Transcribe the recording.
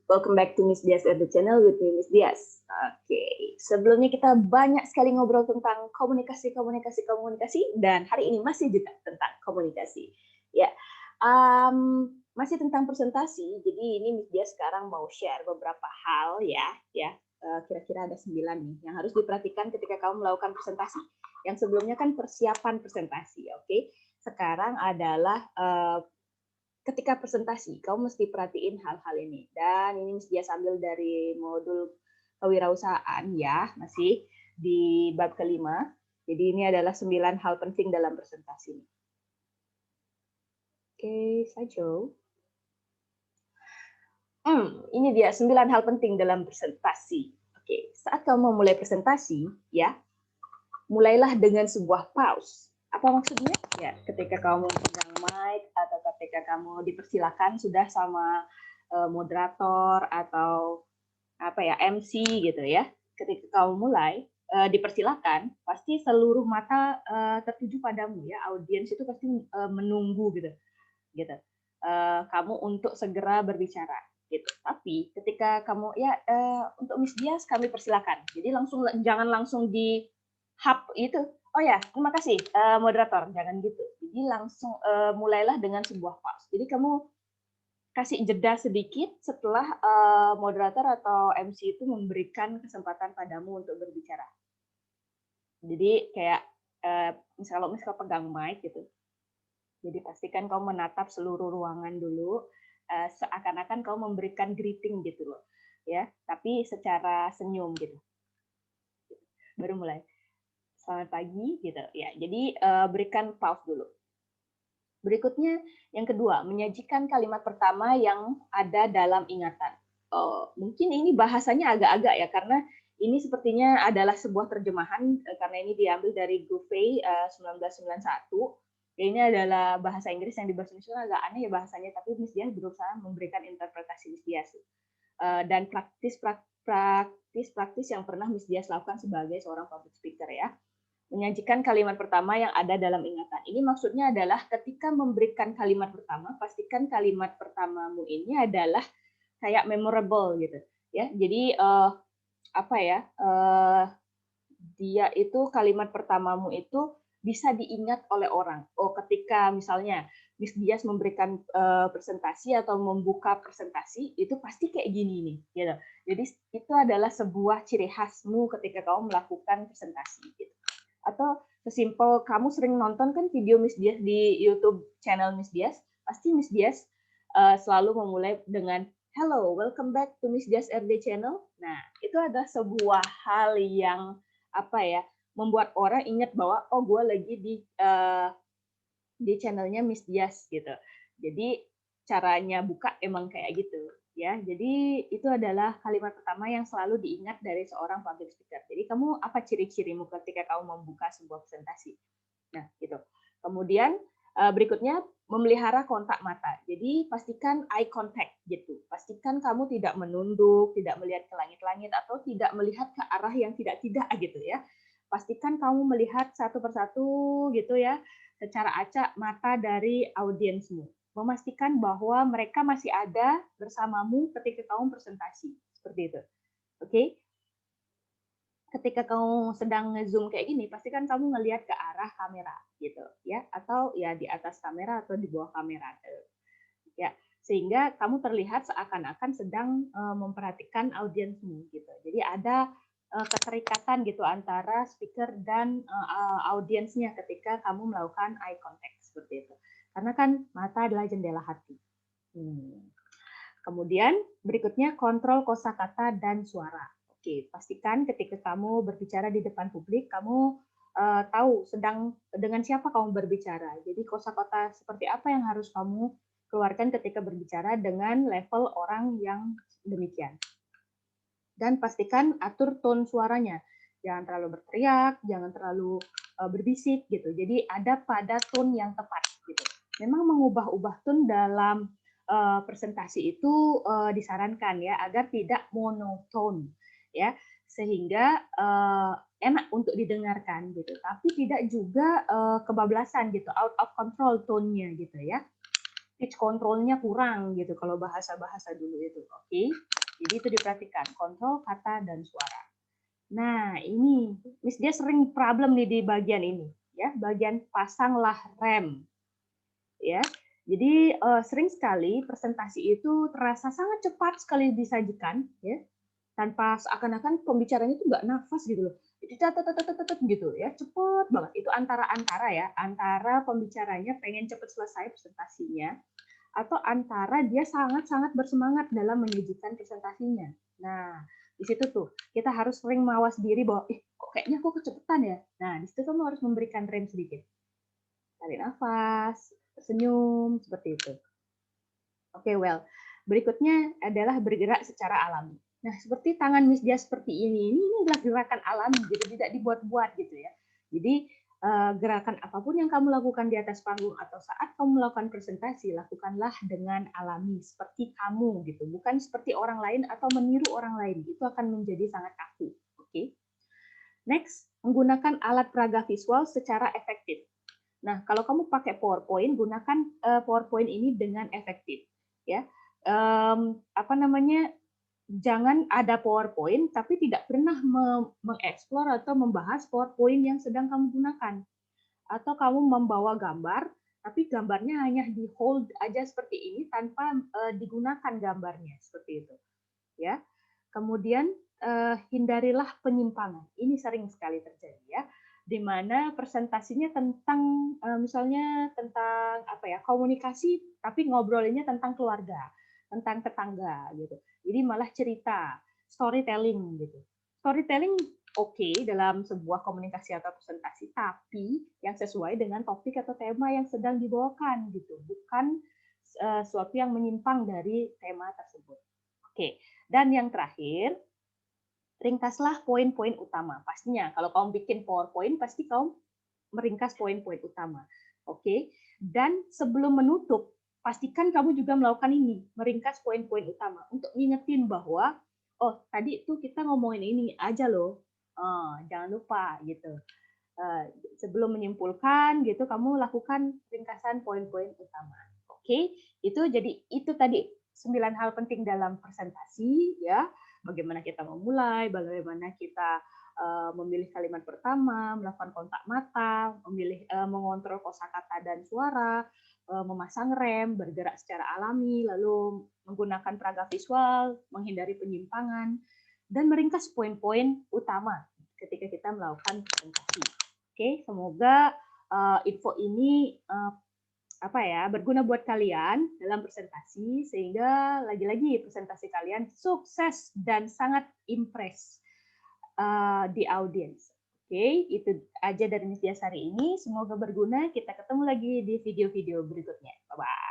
Welcome back to Miss Dias at the channel with me, Miss Dias. Oke, sebelumnya kita banyak sekali ngobrol tentang komunikasi, dan hari ini masih juga tentang komunikasi. Ya, masih tentang presentasi. Jadi ini Miss Dias sekarang mau share beberapa hal kira-kira ada 9 nih yang harus diperhatikan ketika kamu melakukan presentasi. Yang sebelumnya kan persiapan presentasi, oke? Sekarang adalah ketika presentasi, kamu mesti perhatiin hal-hal ini. Dan ini mesti dia sambil dari modul kewirausahaan ya, masih di bab kelima. Jadi ini adalah 9 hal penting dalam presentasi. Oke, Sajo. Ini dia 9 hal penting dalam presentasi. Oke, saat kamu memulai presentasi, ya, mulailah dengan sebuah pause. Apa maksudnya? Ya, ketika kamu memegang mic atau ketika kamu dipersilakan sudah sama moderator atau MC gitu ya. Ketika kamu mulai dipersilakan, pasti seluruh mata tertuju padamu ya. Audiens itu pasti menunggu gitu. Kamu untuk segera berbicara gitu. Tapi ketika kamu untuk Miss Dias kami persilakan. Jadi jangan langsung di hub itu. Oh ya, terima kasih moderator, jangan gitu. Jadi langsung mulailah dengan sebuah pause. Jadi kamu kasih jeda sedikit setelah moderator atau MC itu memberikan kesempatan padamu untuk berbicara. Jadi kayak misalnya pegang mic gitu. Jadi pastikan kamu menatap seluruh ruangan dulu, seakan-akan kamu memberikan greeting gitu loh, ya. Tapi secara senyum gitu. Baru mulai. Selamat pagi gitu ya. Jadi berikan pause dulu. Berikutnya yang kedua, menyajikan kalimat pertama yang ada dalam ingatan. Mungkin ini bahasanya agak-agak ya, karena ini sepertinya adalah sebuah terjemahan karena ini diambil dari Gouveia 1991. Ini adalah bahasa Inggris yang di bahasa Indonesia agak aneh ya bahasanya, tapi Miss Dias berusaha memberikan interpretasi Miss Dias. Dan praktis yang pernah Miss Dias lakukan sebagai seorang public speaker ya. Menyajikan kalimat pertama yang ada dalam ingatan. Ini maksudnya adalah ketika memberikan kalimat pertama, pastikan kalimat pertamamu ini adalah kayak memorable gitu ya. Jadi dia itu kalimat pertamamu itu bisa diingat oleh orang. Oh, ketika misalnya Miss Dias memberikan presentasi atau membuka presentasi, itu pasti kayak gini nih, gitu. Jadi itu adalah sebuah ciri khasmu ketika kamu melakukan presentasi, gitu. Atau sesimpel kamu sering nonton kan video Miss Dias di YouTube channel Miss Dias, pasti Miss Dias selalu memulai dengan hello, welcome back to Miss Dias RD channel. Nah, itu adalah sebuah hal yang membuat orang ingat bahwa oh gue lagi di channelnya Miss Dias gitu. Jadi caranya buka emang kayak gitu ya. Jadi itu adalah kalimat pertama yang selalu diingat dari seorang public speaker. Jadi kamu apa ciri-cirimu ketika kamu membuka sebuah presentasi? Nah, gitu. Kemudian berikutnya memelihara kontak mata. Jadi pastikan eye contact gitu. Pastikan kamu tidak menunduk, tidak melihat ke langit-langit atau tidak melihat ke arah yang tidak-tidak gitu ya. Pastikan kamu melihat satu persatu gitu ya, secara acak mata dari audiensmu. Memastikan bahwa mereka masih ada bersamamu ketika kamu presentasi. Seperti itu. Oke? Ketika kamu sedang nge-zoom kayak gini, pastikan kamu ngelihat ke arah kamera gitu ya, atau ya di atas kamera atau di bawah kamera. Ya, sehingga kamu terlihat seakan-akan sedang memperhatikan audiensmu gitu. Jadi ada keterikatan gitu antara speaker dan audiensnya ketika kamu melakukan eye contact seperti itu. Karena kan mata adalah jendela hati. Kemudian berikutnya kontrol kosakata dan suara. Oke, pastikan ketika kamu berbicara di depan publik, kamu tahu dengan siapa kamu berbicara. Jadi kosakata seperti apa yang harus kamu keluarkan ketika berbicara dengan level orang yang demikian. Dan pastikan atur tone suaranya. Jangan terlalu berteriak, jangan terlalu berbisik gitu. Jadi ada pada tone yang tepat gitu. Memang mengubah-ubah tone dalam presentasi itu disarankan ya agar tidak monoton ya, sehingga enak untuk didengarkan gitu, tapi tidak juga kebablasan gitu, out of control tone-nya gitu ya, pitch control-nya kurang gitu kalau bahasa-bahasa dulu itu. Oke. Jadi itu diperhatikan, kontrol kata dan suara. Nah, ini Miss dia sering problem nih di bagian ini, ya, bagian pasanglah rem. Ya. Jadi sering sekali presentasi itu terasa sangat cepat sekali disajikan, ya, tanpa seakan-akan pembicaranya itu nggak nafas gitu loh. Jadi gitu ya, cepet banget. Itu antara ya, antara pembicaranya pengen cepet selesai presentasinya, atau antara dia sangat-sangat bersemangat dalam menyajikan presentasinya. Nah, di situ tuh kita harus sering mawas diri bahwa, kok kayaknya aku kecepatan ya. Nah, di situ kamu harus memberikan rem sedikit. Tarik nafas, tersenyum, seperti itu. Oke, well. Berikutnya adalah bergerak secara alami. Nah, seperti tangan Miss Dia seperti ini adalah gerakan alami, gitu, tidak dibuat-buat gitu ya. Jadi gerakan apapun yang kamu lakukan di atas panggung atau saat kamu melakukan presentasi, lakukanlah dengan alami, seperti kamu gitu, bukan seperti orang lain atau meniru orang lain. Itu akan menjadi sangat kaku. Oke. Next, menggunakan alat peraga visual secara efektif. Nah, kalau kamu pakai PowerPoint, gunakan PowerPoint ini dengan efektif. Ya, apa namanya? Jangan ada PowerPoint tapi tidak pernah mengeksplor atau membahas PowerPoint yang sedang kamu gunakan. Atau kamu membawa gambar, tapi gambarnya hanya di hold aja seperti ini tanpa digunakan gambarnya seperti itu. Ya. Kemudian hindarilah penyimpangan. Ini sering sekali terjadi ya, di mana presentasinya tentang misalnya tentang apa ya, komunikasi tapi ngobrolinnya tentang keluarga, tentang tetangga gitu. Jadi malah cerita, storytelling gitu. Storytelling oke dalam sebuah komunikasi atau presentasi, tapi yang sesuai dengan topik atau tema yang sedang dibawakan gitu, bukan sesuatu yang menyimpang dari tema tersebut. Oke. Dan yang terakhir, ringkaslah poin-poin utama. Pastinya kalau kamu bikin PowerPoint, pasti kamu meringkas poin-poin utama. Oke. Dan sebelum menutup, pastikan kamu juga melakukan ini, meringkas poin-poin utama untuk ngingetin bahwa oh, tadi itu kita ngomongin ini aja loh. Oh, jangan lupa gitu. Sebelum menyimpulkan gitu, kamu lakukan ringkasan poin-poin utama. Oke, itu tadi 9 hal penting dalam presentasi ya. Bagaimana kita memulai, bagaimana kita memilih kalimat pertama, melakukan kontak mata, mengontrol kosakata dan suara, memasang rem, bergerak secara alami, lalu menggunakan peraga visual, menghindari penyimpangan, dan meringkas poin-poin utama ketika kita melakukan presentasi. Oke, semoga info ini berguna buat kalian dalam presentasi sehingga lagi-lagi presentasi kalian sukses dan sangat impress di audiens. Oke, itu aja dari Miss Dias hari ini. Semoga berguna. Kita ketemu lagi di video-video berikutnya. Bye-bye.